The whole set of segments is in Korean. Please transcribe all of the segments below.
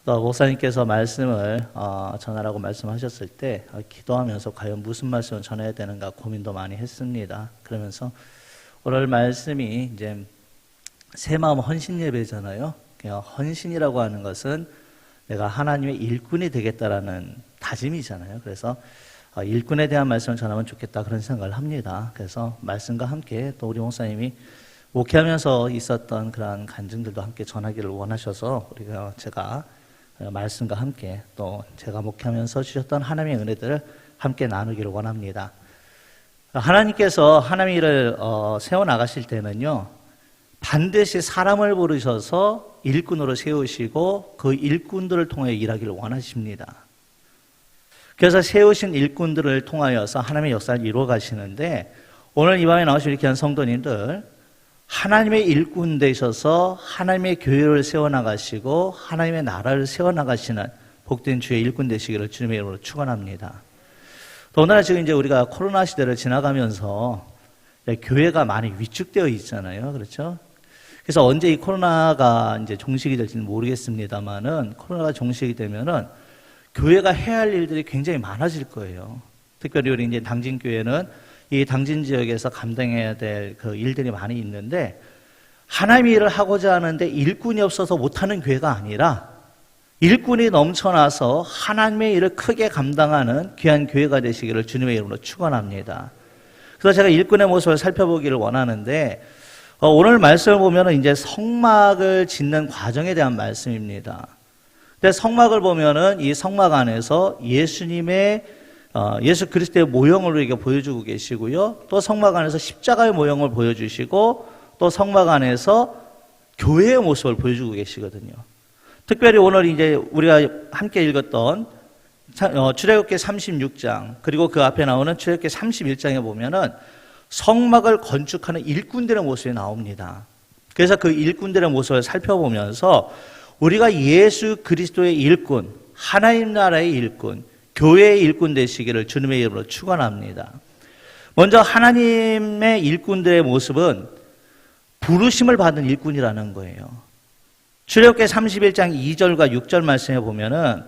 또 목사님께서 말씀을 전하라고 말씀하셨을 때 기도하면서 과연 무슨 말씀을 전해야 되는가 고민도 많이 했습니다. 그러면서 오늘 말씀이 이제 새 마음 헌신 예배잖아요. 헌신이라고 하는 것은 내가 하나님의 일꾼이 되겠다라는 다짐이잖아요. 그래서 일꾼에 대한 말씀을 전하면 좋겠다 그런 생각을 합니다. 그래서 말씀과 함께 또 우리 목사님이 목회하면서 있었던 그러한 간증들도 함께 전하기를 원하셔서 제가 말씀과 함께 또 제가 목회하면서 주셨던 하나님의 은혜들을 함께 나누기를 원합니다. 하나님께서 하나님의 일을 세워나가실 때는요, 반드시 사람을 부르셔서 일꾼으로 세우시고 그 일꾼들을 통해 일하기를 원하십니다. 그래서 세우신 일꾼들을 통하여서 하나님의 역사를 이루어 가시는데, 오늘 이 밤에 나오신 귀한 성도님들, 하나님의 일꾼 되셔서 하나님의 교회를 세워나가시고 하나님의 나라를 세워나가시는 복된 주의 일꾼 되시기를 주님의 이름으로 축원합니다. 또 오늘 지금 이제 우리가 코로나 시대를 지나가면서 교회가 많이 위축되어 있잖아요. 그렇죠? 그래서 언제 이 코로나가 이제 종식이 될지는 모르겠습니다만은, 코로나가 종식이 되면은 교회가 해야 할 일들이 굉장히 많아질 거예요. 특별히 우리 이제 당진교회는 이 당진 지역에서 감당해야 될 그 일들이 많이 있는데, 하나님의 일을 하고자 하는데 일꾼이 없어서 못하는 교회가 아니라 일꾼이 넘쳐나서 하나님의 일을 크게 감당하는 귀한 교회가 되시기를 주님의 이름으로 축원합니다. 그래서 제가 일꾼의 모습을 살펴보기를 원하는데, 오늘 말씀을 보면은 이제 성막을 짓는 과정에 대한 말씀입니다. 근데 성막을 보면은 이 성막 안에서 예수 그리스도의 모형을 우리에게 보여주고 계시고요. 또 성막 안에서 십자가의 모형을 보여주시고, 또 성막 안에서 교회의 모습을 보여주고 계시거든요. 특별히 오늘 이제 우리가 함께 읽었던 출애굽기 36장, 그리고 그 앞에 나오는 출애굽기 31장에 보면은 성막을 건축하는 일꾼들의 모습이 나옵니다. 그래서 그 일꾼들의 모습을 살펴보면서 우리가 예수 그리스도의 일꾼, 하나님 나라의 일꾼, 교회의 일꾼 되시기를 주님의 이름으로 축원합니다. 먼저 하나님의 일꾼들의 모습은 부르심을 받은 일꾼이라는 거예요. 출애굽기 31장 2절과 6절 말씀에 보면은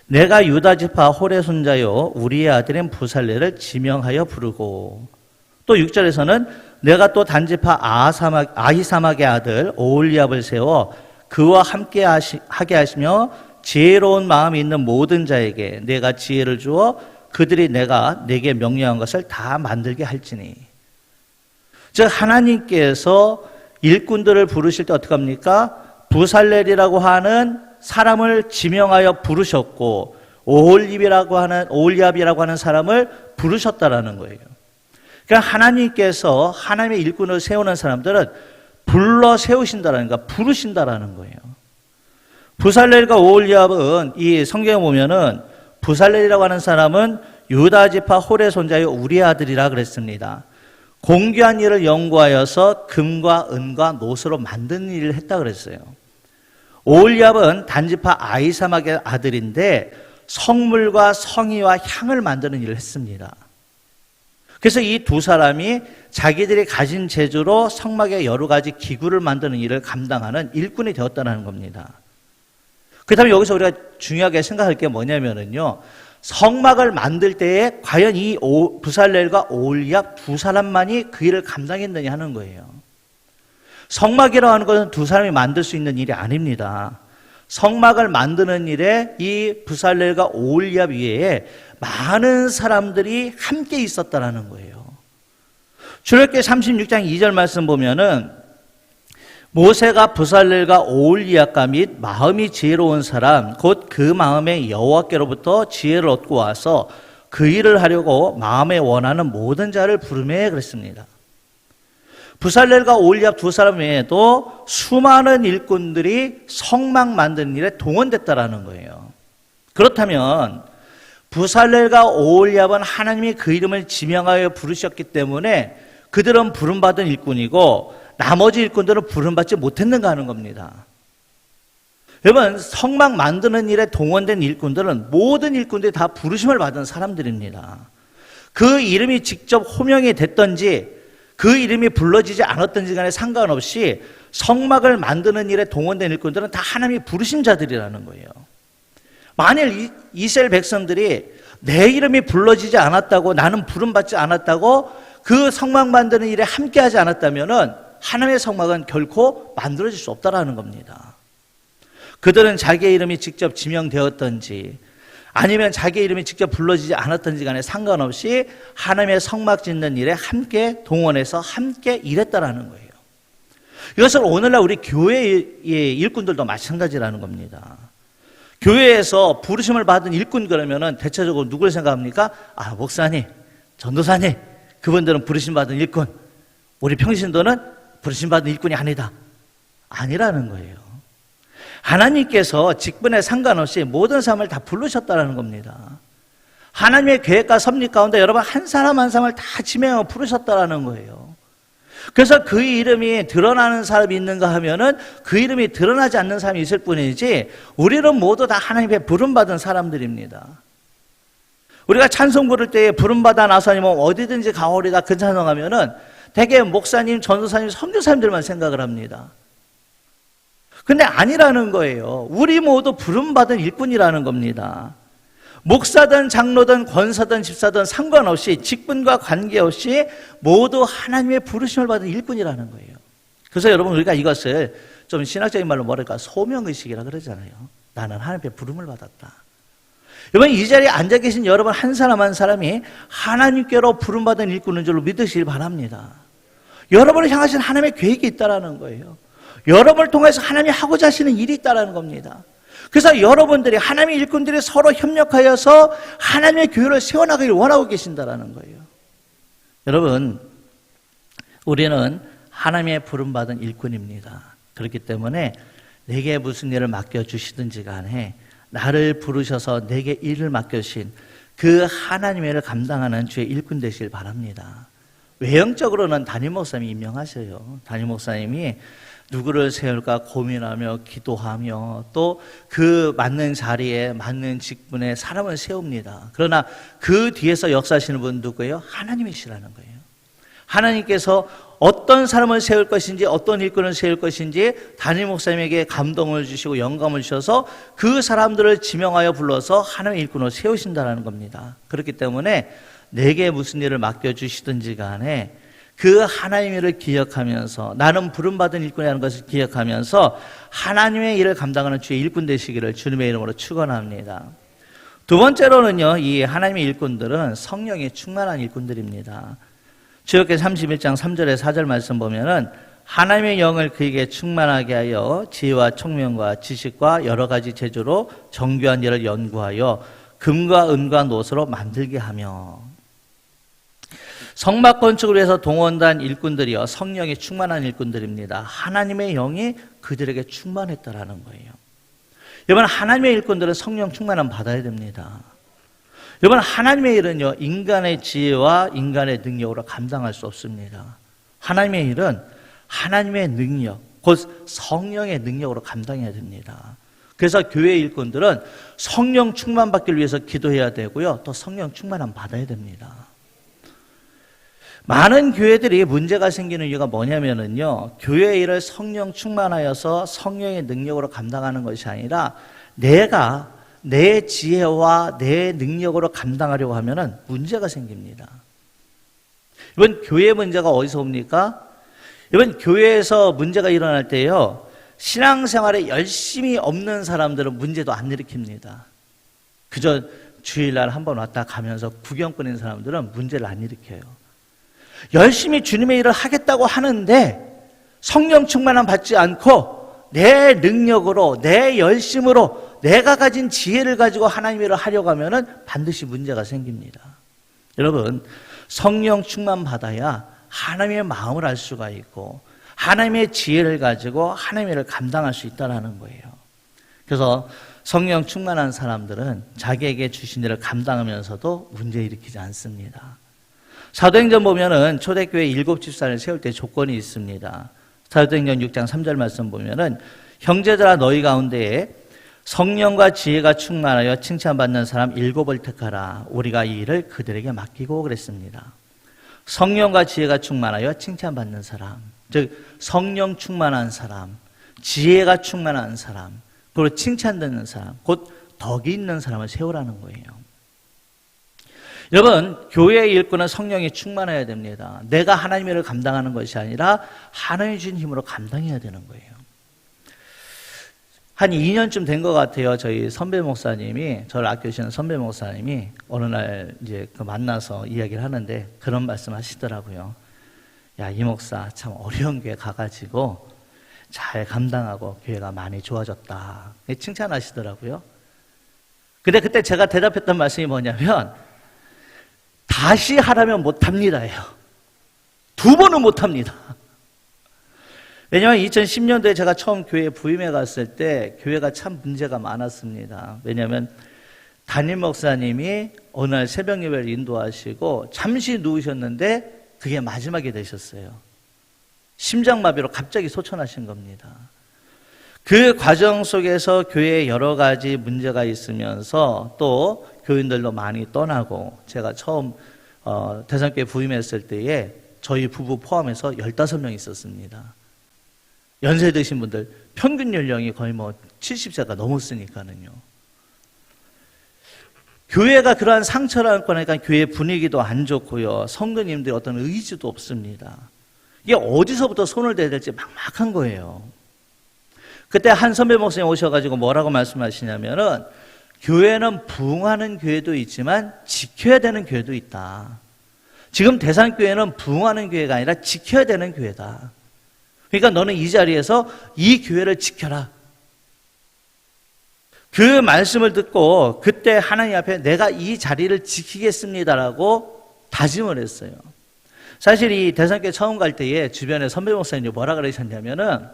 내가 유다 지파 홀의 손자요 우리의 아들인 부살레를 지명하여 부르고, 또 6절에서는 내가 또 단지파 아히사막의 아들 오홀리압을 세워 그와 함께 하게 하시며 지혜로운 마음이 있는 모든 자에게 내가 지혜를 주어 그들이 내가 내게 명령한 것을 다 만들게 할지니. 즉 하나님께서 일꾼들을 부르실 때 어떻게 합니까? 부살렐이라고 하는 사람을 지명하여 부르셨고, 오홀리압이라고 하는 사람을 부르셨다라는 거예요. 그러니까 하나님께서 하나님의 일꾼을 세우는 사람들은 불러 세우신다라는 거, 부르신다라는 거예요. 부살렐과 오홀리압은 이 성경에 보면은 부살렐이라고 하는 사람은 유다 지파 홀의 손자요 우리의 아들이라 그랬습니다. 공귀한 일을 연구하여서 금과 은과 노스로 만드는 일을 했다 그랬어요. 오홀리압은 단지파 아히사막의 아들인데 성물과 성의와 향을 만드는 일을 했습니다. 그래서 이 두 사람이 자기들이 가진 재주로 성막의 여러 가지 기구를 만드는 일을 감당하는 일꾼이 되었다는 겁니다. 그렇다면 여기서 우리가 중요하게 생각할 게 뭐냐면은요, 성막을 만들 때에 과연 이 부살렐과 오홀리압 두 사람만이 그 일을 감당했느냐 하는 거예요. 성막이라고 하는 것은 두 사람이 만들 수 있는 일이 아닙니다. 성막을 만드는 일에 이 부살렐과 오홀리압 위에 많은 사람들이 함께 있었다라는 거예요. 출애굽기 36장 2절 말씀 보면은 모세가 부살렐과 오홀리압과 및 마음이 지혜로운 사람 곧 그 마음에 여호와께로부터 지혜를 얻고 와서 그 일을 하려고 마음에 원하는 모든 자를 부르매 그랬습니다. 부살렐과 오홀리압 두 사람 외에도 수많은 일꾼들이 성막 만드는 일에 동원됐다라는 거예요. 그렇다면 부살렐과 오홀리압은 하나님이 그 이름을 지명하여 부르셨기 때문에 그들은 부름받은 일꾼이고 나머지 일꾼들은 부름받지 못했는가 하는 겁니다. 여러분, 성막 만드는 일에 동원된 일꾼들은 모든 일꾼들이 다 부르심을 받은 사람들입니다. 그 이름이 직접 호명이 됐던지 그 이름이 불러지지 않았던지 간에 상관없이 성막을 만드는 일에 동원된 일꾼들은 다 하나님이 부르신 자들이라는 거예요. 만일 이스라엘 백성들이 내 이름이 불러지지 않았다고, 나는 부름받지 않았다고 그 성막 만드는 일에 함께하지 않았다면 하나님의 성막은 결코 만들어질 수 없다라는 겁니다. 그들은 자기의 이름이 직접 지명되었던지 아니면 자기의 이름이 직접 불러지지 않았던지 간에 상관없이 하나님의 성막 짓는 일에 함께 동원해서 함께 일했다라는 거예요. 이것은 오늘날 우리 교회의 일꾼들도 마찬가지라는 겁니다. 교회에서 부르심을 받은 일꾼 그러면은 대체적으로 누굴 생각합니까? 목사님, 전도사님, 그분들은 부르심 받은 일꾼. 우리 평신도는 부르심 받은 일꾼이 아니다. 아니라는 거예요. 하나님께서 직분에 상관없이 모든 사람을 다 부르셨다는 겁니다. 하나님의 계획과 섭리 가운데 여러분 한 사람 한 사람을 다 지명하고 부르셨다는 거예요. 그래서 그 이름이 드러나는 사람이 있는가 하면은 그 이름이 드러나지 않는 사람이 있을 뿐이지 우리는 모두 다 하나님의 부름받은 사람들입니다. 우리가 찬송 부를 때에 부름받아 나서니 뭐 어디든지 가오리다 그 찬송하면은 대개 목사님, 전도사님, 선교사님들만 생각을 합니다. 근데 아니라는 거예요. 우리 모두 부름받은 일꾼이라는 겁니다. 목사든 장로든 권사든 집사든 상관없이 직분과 관계없이 모두 하나님의 부르심을 받은 일꾼이라는 거예요. 그래서 여러분 우리가 이것을 좀 신학적인 말로 뭐랄까 소명의식이라 그러잖아요. 나는 하나님의 부름을 받았다. 여러분 이 자리에 앉아 계신 여러분 한 사람 한 사람이 하나님께로 부름받은 일꾼인 줄로 믿으시길 바랍니다. 여러분을 향하신 하나님의 계획이 있다는 거예요. 여러분을 통해서 하나님이 하고자 하시는 일이 있다는 겁니다. 그래서 여러분들이 하나님의 일꾼들이 서로 협력하여서 하나님의 교회를 세워나가기를 원하고 계신다는 거예요. 여러분 우리는 하나님의 부름받은 일꾼입니다. 그렇기 때문에 내게 무슨 일을 맡겨주시든지 간에 나를 부르셔서 내게 일을 맡겨주신 그 하나님의 일을 감당하는 주의 일꾼 되시길 바랍니다. 외형적으로는 담임 목사님이 임명하셔요. 담임 목사님이 누구를 세울까 고민하며 기도하며 또 그 맞는 자리에 맞는 직분에 사람을 세웁니다. 그러나 그 뒤에서 역사하시는 분 누구예요? 하나님이시라는 거예요. 하나님께서 어떤 사람을 세울 것인지 어떤 일꾼을 세울 것인지 담임 목사님에게 감동을 주시고 영감을 주셔서 그 사람들을 지명하여 불러서 하나님의 일꾼을 세우신다는 겁니다. 그렇기 때문에 내게 무슨 일을 맡겨주시든지 간에 그 하나님의 일을 기억하면서 나는 부름받은 일꾼이라는 것을 기억하면서 하나님의 일을 감당하는 주의 일꾼 되시기를 주님의 이름으로 축원합니다. 두 번째로는요, 이 하나님의 일꾼들은 성령이 충만한 일꾼들입니다. 출애굽기 31장 3절에 4절 말씀 보면은 하나님의 영을 그에게 충만하게 하여 지혜와 총명과 지식과 여러 가지 재주로 정교한 일을 연구하여 금과 은과 노소로 만들게 하며. 성막 건축을 위해서 동원된 일꾼들이요 성령이 충만한 일꾼들입니다. 하나님의 영이 그들에게 충만했다라는 거예요. 여러분 하나님의 일꾼들은 성령 충만함 받아야 됩니다. 여러분 하나님의 일은요 인간의 지혜와 인간의 능력으로 감당할 수 없습니다. 하나님의 일은 하나님의 능력 곧 성령의 능력으로 감당해야 됩니다. 그래서 교회 일꾼들은 성령 충만 받기 위해서 기도해야 되고요 또 성령 충만함 받아야 됩니다. 많은 교회들이 문제가 생기는 이유가 뭐냐면은요 교회 일을 성령 충만하여서 성령의 능력으로 감당하는 것이 아니라 내가 내 지혜와 내 능력으로 감당하려고 하면은 문제가 생깁니다. 이번 교회 문제가 어디서 옵니까? 이번 교회에서 문제가 일어날 때요 신앙생활에 열심히 없는 사람들은 문제도 안 일으킵니다. 그저 주일날 한번 왔다 가면서 구경꾼인 사람들은 문제를 안 일으켜요. 열심히 주님의 일을 하겠다고 하는데 성령 충만함 받지 않고 내 능력으로 내 열심으로 내가 가진 지혜를 가지고 하나님의 일을 하려고 하면 반드시 문제가 생깁니다. 여러분 성령 충만 받아야 하나님의 마음을 알 수가 있고 하나님의 지혜를 가지고 하나님의 일을 감당할 수 있다는 거예요. 그래서 성령 충만한 사람들은 자기에게 주신 일을 감당하면서도 문제 일으키지 않습니다. 사도행전 보면은 초대교회 7집사를 세울 때 조건이 있습니다. 사도행전 6장 3절 말씀 보면은 형제들아 너희 가운데에 성령과 지혜가 충만하여 칭찬받는 사람 7을 택하라. 우리가 이 일을 그들에게 맡기고 그랬습니다. 성령과 지혜가 충만하여 칭찬받는 사람, 즉 성령 충만한 사람, 지혜가 충만한 사람, 그리고 칭찬 듣는 사람, 곧 덕이 있는 사람을 세우라는 거예요. 여러분, 교회의 일꾼은 성령이 충만해야 됩니다. 내가 하나님의 일을 감당하는 것이 아니라 하나님이 주신 힘으로 감당해야 되는 거예요. 한 2년쯤 된 것 같아요. 저희 선배 목사님이, 저를 아껴주시는 선배 목사님이 어느 날 이제 만나서 이야기를 하는데 그런 말씀 하시더라고요. 야, 이 목사 참 어려운 교회 가가지고 잘 감당하고 교회가 많이 좋아졌다. 칭찬하시더라고요. 근데 그때 제가 대답했던 말씀이 뭐냐면 다시 하라면 못합니다예요. 2번은 못합니다. 왜냐하면 2010년도에 제가 처음 교회에 부임해 갔을 때 교회가 참 문제가 많았습니다. 왜냐하면 담임 목사님이 어느 날 새벽 예배를 인도하시고 잠시 누우셨는데 그게 마지막이 되셨어요. 심장마비로 갑자기 소천하신 겁니다. 그 과정 속에서 교회에 여러 가지 문제가 있으면서 또 교인들도 많이 떠나고 제가 처음 대산교회 부임했을 때에 저희 부부 포함해서 15명 있었습니다. 연세 드신 분들 평균 연령이 거의 70세가 넘었으니까는요. 교회가 그러한 상처를 안고 나니까 교회 분위기도 안 좋고요. 성도님들의 어떤 의지도 없습니다. 이게 어디서부터 손을 대야 될지 막막한 거예요. 그때 한 선배 목사님 오셔가지고 뭐라고 말씀하시냐면은 교회는 부흥하는 교회도 있지만 지켜야 되는 교회도 있다. 지금 대산교회는 부흥하는 교회가 아니라 지켜야 되는 교회다. 그러니까 너는 이 자리에서 이 교회를 지켜라. 그 말씀을 듣고 그때 하나님 앞에 내가 이 자리를 지키겠습니다라고 다짐을 했어요. 사실 이 대산교회 처음 갈 때에 주변에 선배 목사님이 뭐라 그러셨냐면은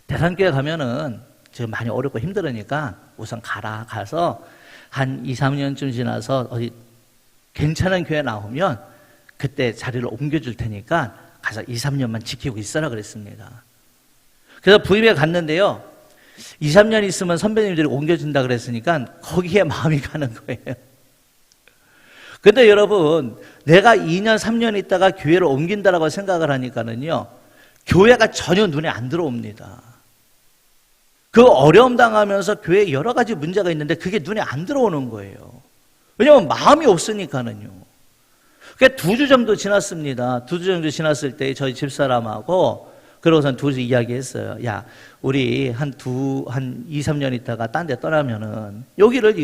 대산교회 가면은 지금 많이 어렵고 힘들으니까 우선 가서 한 2, 3년쯤 지나서 어디 괜찮은 교회 나오면 그때 자리를 옮겨줄 테니까 가서 2, 3년만 지키고 있어라 그랬습니다. 그래서 부임에 갔는데요. 2, 3년 있으면 선배님들이 옮겨준다 그랬으니까 거기에 마음이 가는 거예요. 근데 여러분, 내가 2년, 3년 있다가 교회를 옮긴다라고 생각을 하니까는요, 교회가 전혀 눈에 안 들어옵니다. 그 어려움 당하면서 교회에 여러 가지 문제가 있는데 그게 눈에 안 들어오는 거예요. 왜냐하면 마음이 없으니까는요. 그게 2주 정도 지났습니다. 2주 정도 지났을 때 저희 집사람하고 그러고선 2주 이야기했어요. 야, 우리 한 2, 3년 있다가 딴 데 떠나면은 여기를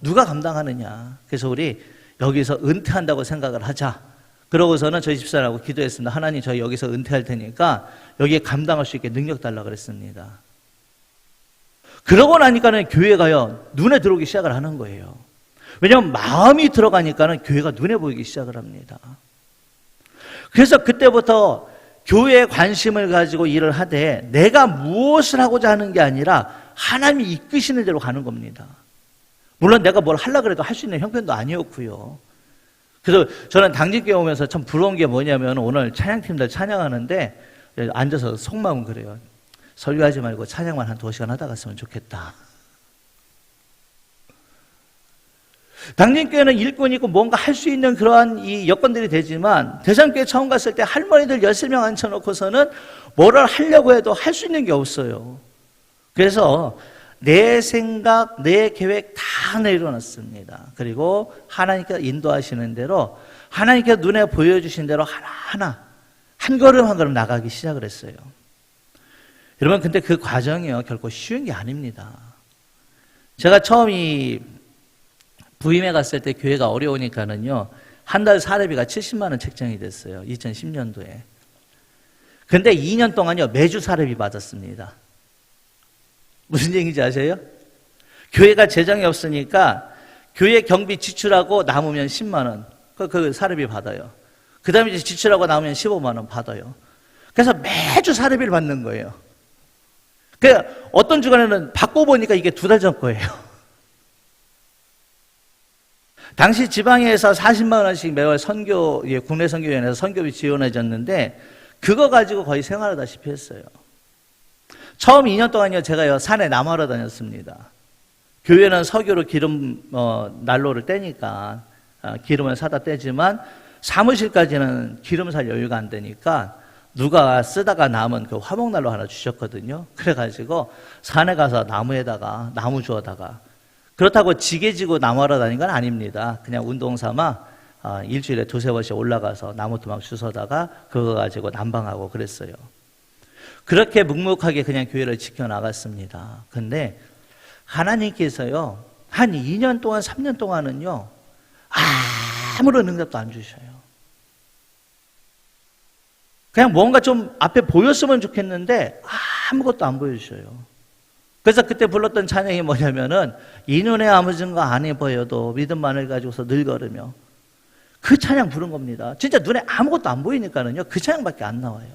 누가 감당하느냐. 그래서 우리 여기서 은퇴한다고 생각을 하자. 그러고서는 저희 집사람하고 기도했습니다. 하나님, 저희 여기서 은퇴할 테니까 여기에 감당할 수 있게 능력 달라고 그랬습니다. 그러고 나니까는 교회가요, 눈에 들어오기 시작을 하는 거예요. 왜냐하면 마음이 들어가니까는 교회가 눈에 보이기 시작을 합니다. 그래서 그때부터 교회에 관심을 가지고 일을 하되 내가 무엇을 하고자 하는 게 아니라 하나님이 이끄시는 대로 가는 겁니다. 물론 내가 뭘 하려고 해도 할 수 있는 형편도 아니었고요. 그래서 저는 당직교회 오면서 참 부러운 게 뭐냐면 오늘 찬양팀들 찬양하는데 앉아서 속마음은 그래요. 설교하지 말고 찬양만 한 2시간 하다 갔으면 좋겠다. 당진교회는 일꾼이 있고 뭔가 할 수 있는 그러한 이 여건들이 되지만 대산교회 처음 갔을 때 할머니들 13명 앉혀놓고서는 뭐를 하려고 해도 할 수 있는 게 없어요. 그래서 내 생각, 내 계획 다 내려놨습니다. 그리고 하나님께서 인도하시는 대로 하나님께서 눈에 보여주신 대로 하나하나 한 걸음 한 걸음 나가기 시작을 했어요. 여러분, 근데 그 과정이요 결코 쉬운 게 아닙니다. 제가 처음 부임해 갔을 때 교회가 어려우니까는요 한 달 사례비가 70만 원 책정이 됐어요. 2010년도에. 근데 2년 동안요 매주 사례비 받았습니다. 무슨 얘기인지 아세요? 교회가 재정이 없으니까 교회 경비 지출하고 남으면 10만 원 그 사례비 받아요. 그 다음에 이제 지출하고 남으면 15만 원 받아요. 그래서 매주 사례비를 받는 거예요. 그러니까 어떤 주간에는 받고 보니까 이게 2달 전 거예요. 당시 지방에서 40만 원씩 매월 국내 선교위원회에서 선교비 지원해 줬는데 그거 가지고 거의 생활하다시피 했어요. 처음 2년 동안요 제가요 산에 남하러 다녔습니다. 교회는 석유로 기름 난로를 떼니까 기름을 사다 떼지만 사무실까지는 기름 살 여유가 안 되니까 누가 쓰다가 남은 그 화목난로 하나 주셨거든요. 그래가지고 산에 가서 나무 주워다가, 그렇다고 지게 지고 나무하러 다닌 건 아닙니다. 그냥 운동 삼아 일주일에 2-3번씩 올라가서 나무 토막 주워다가 그거 가지고 난방하고 그랬어요. 그렇게 묵묵하게 그냥 교회를 지켜나갔습니다. 근데 하나님께서요, 한 2년 동안 3년 동안은요, 아무런 응답도 안 주셔요. 그냥 뭔가 좀 앞에 보였으면 좋겠는데 아무것도 안 보여주셔요. 그래서 그때 불렀던 찬양이 뭐냐면은 이 눈에 아무 증거 안 해보여도 믿음만을 가지고서 늘 걸으며, 그 찬양 부른 겁니다. 진짜 눈에 아무것도 안 보이니까는요, 그 찬양밖에 안 나와요.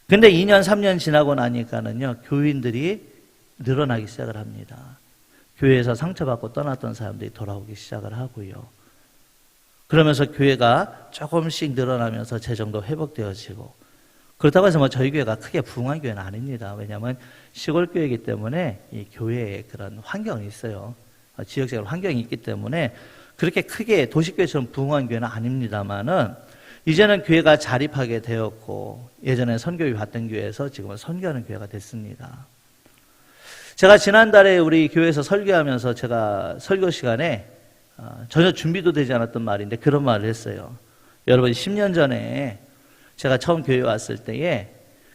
근데 2년 3년 지나고 나니까는요, 교인들이 늘어나기 시작을 합니다. 교회에서 상처받고 떠났던 사람들이 돌아오기 시작을 하고요. 그러면서 교회가 조금씩 늘어나면서 재정도 회복되어지고, 그렇다고 해서 저희 교회가 크게 부흥한 교회는 아닙니다. 왜냐하면 시골 교회이기 때문에 이 교회에 그런 환경이 있어요. 지역적인 환경이 있기 때문에 그렇게 크게 도시교회처럼 부흥한 교회는 아닙니다만은, 이제는 교회가 자립하게 되었고, 예전에 선교회 받던 교회에서 지금은 선교하는 교회가 됐습니다. 제가 지난달에 우리 교회에서 설교하면서 제가 설교 시간에 전혀 준비도 되지 않았던 말인데 그런 말을 했어요. 여러분, 10년 전에 제가 처음 교회에 왔을 때에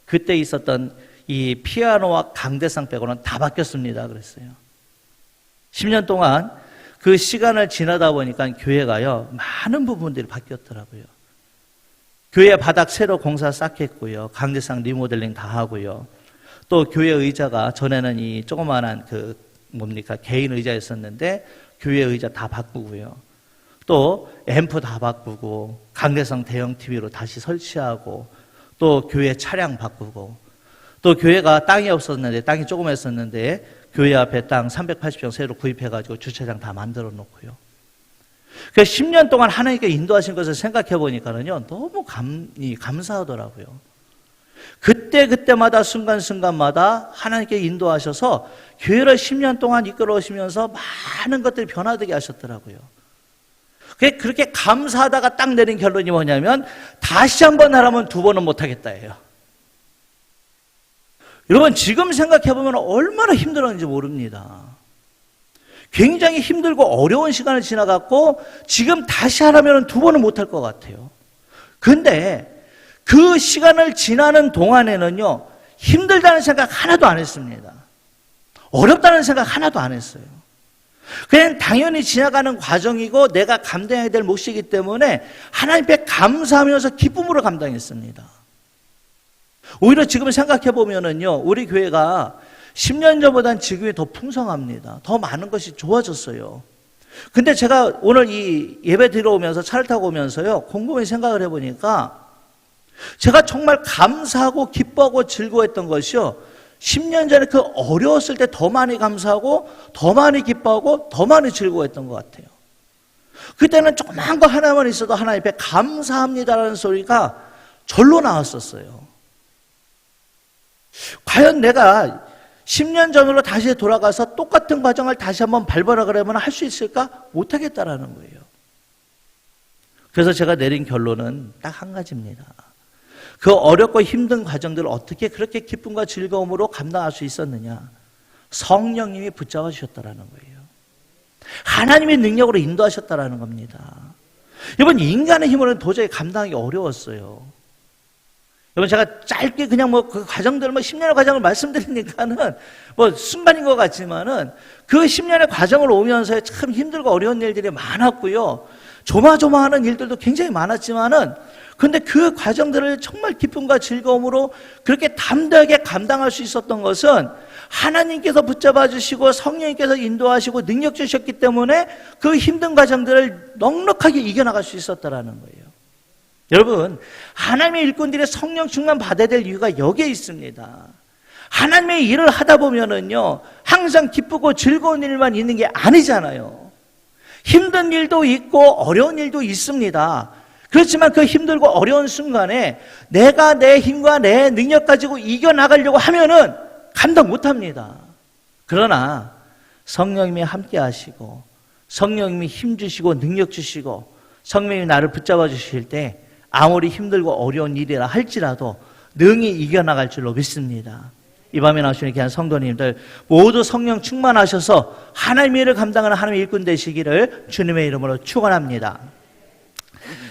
그때 있었던 이 피아노와 강대상 빼고는 다 바뀌었습니다 그랬어요. 10년 동안 그 시간을 지나다 보니까 교회가요, 많은 부분들이 바뀌었더라고요. 교회 바닥 새로 공사 싹 했고요, 강대상 리모델링 다 하고요, 또 교회 의자가 전에는 이 조그마한 개인 의자였었는데 교회 의자 다 바꾸고요, 또 앰프 다 바꾸고 강대상 대형 TV로 다시 설치하고, 또 교회 차량 바꾸고, 또 교회가 땅이 없었는데, 땅이 조그맸었는데 교회 앞에 땅 380평 새로 구입해가지고 주차장 다 만들어 놓고요. 그래서 10년 동안 하나님께 인도하신 것을 생각해 보니까는요, 너무 감사하더라고요. 그때마다 순간순간마다 하나님께 인도하셔서 교회를 10년 동안 이끌어 오시면서 많은 것들이 변화되게 하셨더라고요. 그렇게 감사하다가 딱 내린 결론이 뭐냐면, 다시 한번 하라면 2번은 못하겠다예요. 여러분, 지금 생각해보면 얼마나 힘들었는지 모릅니다. 굉장히 힘들고 어려운 시간을 지나갔고, 지금 다시 하라면 2번은 못할 것 같아요. 근데 그 시간을 지나는 동안에는요, 힘들다는 생각 하나도 안 했습니다. 어렵다는 생각 하나도 안 했어요. 그냥 당연히 지나가는 과정이고 내가 감당해야 될 몫이기 때문에 하나님께 감사하면서 기쁨으로 감당했습니다. 오히려 지금 생각해 보면은요, 우리 교회가 10년 전보다는 지금이 더 풍성합니다. 더 많은 것이 좋아졌어요. 근데 제가 오늘 이 예배 들어오면서 차를 타고 오면서요, 곰곰이 생각을 해보니까 제가 정말 감사하고 기뻐하고 즐거워했던 것이요, 10년 전에 그 어려웠을 때 더 많이 감사하고 더 많이 기뻐하고 더 많이 즐거워했던 것 같아요. 그때는 조그만 거 하나만 있어도 하나님 앞에 감사합니다라는 소리가 절로 나왔었어요. 과연 내가 10년 전으로 다시 돌아가서 똑같은 과정을 다시 한번 밟아라 그러면 할 수 있을까? 못하겠다라는 거예요. 그래서 제가 내린 결론은 딱 한 가지입니다. 그 어렵고 힘든 과정들을 어떻게 그렇게 기쁨과 즐거움으로 감당할 수 있었느냐? 성령님이 붙잡아 주셨다라는 거예요. 하나님의 능력으로 인도하셨다라는 겁니다. 여러분, 인간의 힘으로는 도저히 감당하기 어려웠어요. 여러분, 제가 짧게 그냥 그 과정들 10년의 과정을 말씀드리니까는 순간인 것 같지만은 그 10년의 과정을 오면서 참 힘들고 어려운 일들이 많았고요, 조마조마하는 일들도 굉장히 많았지만은, 근데 그 과정들을 정말 기쁨과 즐거움으로 그렇게 담대하게 감당할 수 있었던 것은 하나님께서 붙잡아 주시고 성령님께서 인도하시고 능력 주셨기 때문에 그 힘든 과정들을 넉넉하게 이겨나갈 수 있었다라는 거예요. 여러분, 하나님의 일꾼들의 성령 충만 받아야 될 이유가 여기에 있습니다. 하나님의 일을 하다 보면은요, 항상 기쁘고 즐거운 일만 있는 게 아니잖아요. 힘든 일도 있고 어려운 일도 있습니다. 그렇지만 그 힘들고 어려운 순간에 내가 내 힘과 내 능력 가지고 이겨나가려고 하면은 감당 못합니다. 그러나 성령님이 함께 하시고 성령님이 힘 주시고 능력 주시고 성령님이 나를 붙잡아 주실 때 아무리 힘들고 어려운 일이라 할지라도 능히 이겨나갈 줄로 믿습니다. 이 밤에 나오시는 귀한 성도님들 모두 성령 충만하셔서 하나님의 일을 감당하는 하나님의 일꾼 되시기를 주님의 이름으로 축원합니다.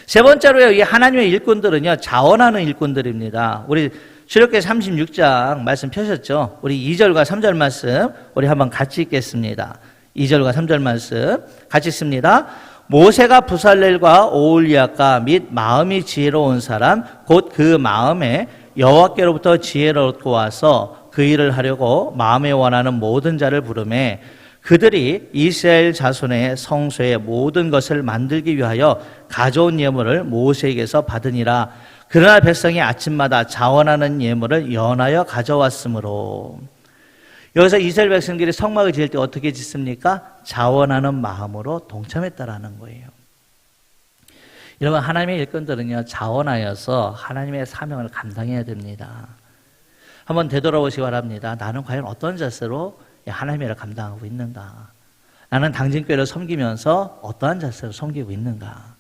세 번째로요, 이 하나님의 일꾼들은요, 자원하는 일꾼들입니다. 우리 출애굽기 36장 말씀 펴셨죠? 우리 2절과 3절 말씀 우리 한번 같이 읽겠습니다. 2절과 3절 말씀 같이 읽습니다. 모세가 부살렐과 오홀리압과 및 마음이 지혜로운 사람 곧 그 마음에 여호와께로부터 지혜를 얻고 와서 그 일을 하려고 마음에 원하는 모든 자를 부르매 그들이 이스라엘 자손의 성소의 모든 것을 만들기 위하여 가져온 예물을 모세에게서 받으니라. 그러나 백성이 아침마다 자원하는 예물을 연하여 가져왔으므로. 여기서 이스라엘 백성들이 성막을 지을 때 어떻게 짓습니까? 자원하는 마음으로 동참했다라는 거예요. 여러분, 하나님의 일꾼들은요, 자원하여서 하나님의 사명을 감당해야 됩니다. 한번 되돌아보시기 바랍니다. 나는 과연 어떤 자세로 하나님의 일을 감당하고 있는가? 나는 당진교회를 섬기면서 어떠한 자세로 섬기고 있는가?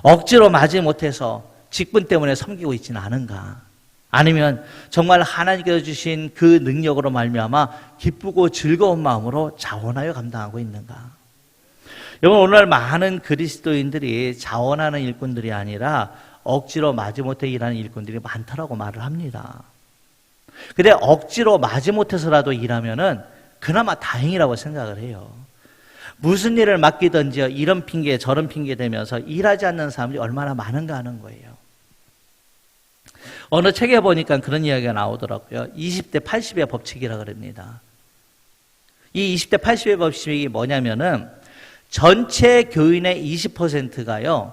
억지로 마지 못해서 직분 때문에 섬기고 있지는 않은가? 아니면 정말 하나님께서 주신 그 능력으로 말미암아 기쁘고 즐거운 마음으로 자원하여 감당하고 있는가? 여러분, 오늘날 많은 그리스도인들이 자원하는 일꾼들이 아니라 억지로 마지못해 일하는 일꾼들이 많다라고 말을 합니다. 근데 억지로 마지못해서라도 일하면은 그나마 다행이라고 생각을 해요. 무슨 일을 맡기든지 이런 핑계 저런 핑계 대면서 일하지 않는 사람들이 얼마나 많은가 하는 거예요. 어느 책에 보니까 그런 이야기가 나오더라고요. 20대 80의 법칙이라고 그럽니다. 이 20대 80의 법칙이 뭐냐면은 전체 교인의 20%가요,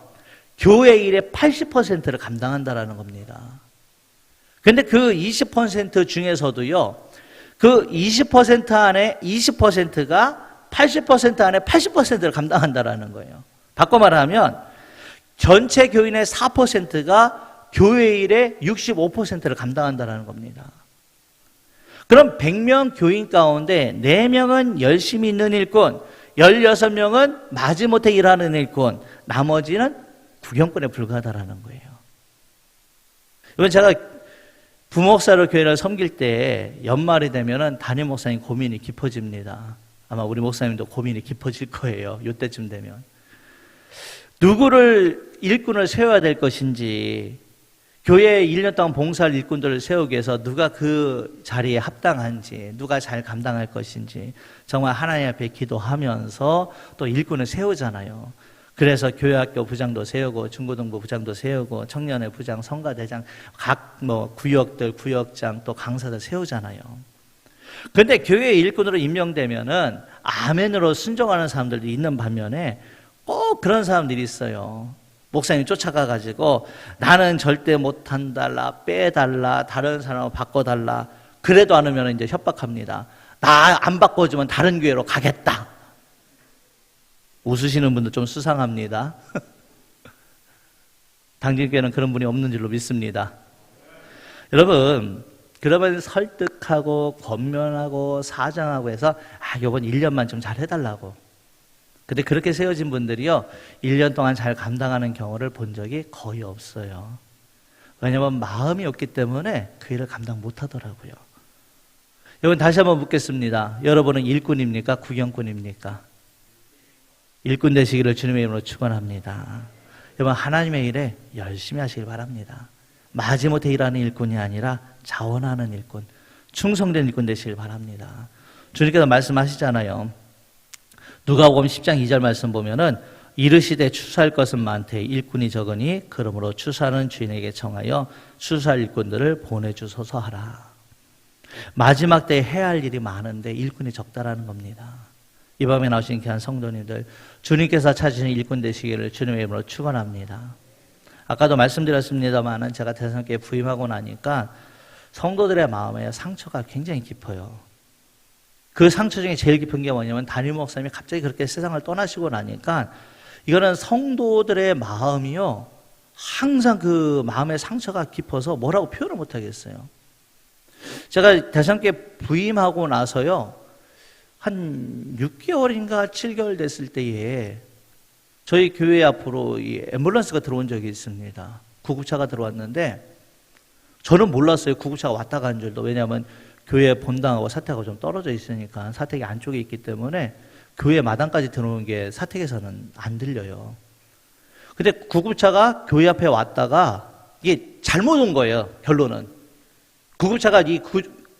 교회 일의 80%를 감당한다라는 겁니다. 근데 그 20% 중에서도요, 그 20% 안에 20%가 80% 안에 80%를 감당한다라는 거예요. 바꿔 말하면 전체 교인의 4%가 교회 일의 65%를 감당한다라는 겁니다. 그럼 100명 교인 가운데 4명은 열심히 있는 일꾼, 16명은 마지못해 일하는 일꾼, 나머지는 구경꾼에 불과하다라는 거예요. 이건 제가 부목사로 교회를 섬길 때 연말이 되면은 담임 목사님 고민이 깊어집니다. 아마 우리 목사님도 고민이 깊어질 거예요. 이때쯤 되면. 누구를 일꾼을 세워야 될 것인지, 교회에 1년 동안 봉사할 일꾼들을 세우기 위해서 누가 그 자리에 합당한지, 누가 잘 감당할 것인지 정말 하나님 앞에 기도하면서 또 일꾼을 세우잖아요. 그래서 교회학교 부장도 세우고 중고등부 부장도 세우고 청년의 부장, 성가대장, 각 구역들, 구역장 또 강사들 세우잖아요. 그런데 교회 일꾼으로 임명되면은 아멘으로 순종하는 사람들도 있는 반면에 꼭 그런 사람들이 있어요. 목사님 쫓아가가지고 나는 절대 못한달라, 빼달라, 다른 사람을 바꿔달라. 그래도 안 하면 이제 협박합니다. 나 안 바꿔주면 다른 교회로 가겠다. 웃으시는 분도 좀 수상합니다. 당진교회는 그런 분이 없는 줄로 믿습니다. 여러분, 그러면 설득하고 권면하고 사정하고 해서 이번 1년만 좀 잘 해달라고. 근데 그렇게 세워진 분들이요, 1년 동안 잘 감당하는 경우를 본 적이 거의 없어요. 왜냐하면 마음이 없기 때문에 그 일을 감당 못하더라고요. 여러분, 다시 한번 묻겠습니다. 여러분은 일꾼입니까? 구경꾼입니까? 일꾼 되시기를 주님의 이름으로 축원합니다. 여러분, 하나님의 일에 열심히 하시길 바랍니다. 마지못해 일하는 일꾼이 아니라 자원하는 일꾼, 충성된 일꾼 되시길 바랍니다. 주님께서 말씀하시잖아요. 누가복음 10장 2절 말씀 보면은 이르시되 추수할 것은 많되 일꾼이 적으니 그러므로 추수하는 주인에게 청하여 추수할 일꾼들을 보내주소서 하라. 마지막 때에 해야 할 일이 많은데 일꾼이 적다라는 겁니다. 이 밤에 나오신 귀한 성도님들, 주님께서 찾으신 일꾼 되시기를 주님의 이름으로 축원합니다. 아까도 말씀드렸습니다만 제가 대성교회에 부임하고 나니까 성도들의 마음에 상처가 굉장히 깊어요. 그 상처 중에 제일 깊은 게 뭐냐면 담임 목사님이 갑자기 그렇게 세상을 떠나시고 나니까 이거는 성도들의 마음이요, 항상 그 마음의 상처가 깊어서 뭐라고 표현을 못 하겠어요. 제가 대성교회 부임하고 나서요, 한 6개월인가 7개월 됐을 때에 저희 교회 앞으로 이 앰뷸런스가 들어온 적이 있습니다. 구급차가 들어왔는데 저는 몰랐어요. 구급차가 왔다 간 줄도. 왜냐하면 교회 본당하고 사택하고 좀 떨어져 있으니까 사택이 안쪽에 있기 때문에 교회 마당까지 들어오는 게 사택에서는 안 들려요. 근데 구급차가 교회 앞에 왔다가 이게 잘못 온 거예요. 결론은. 구급차가 이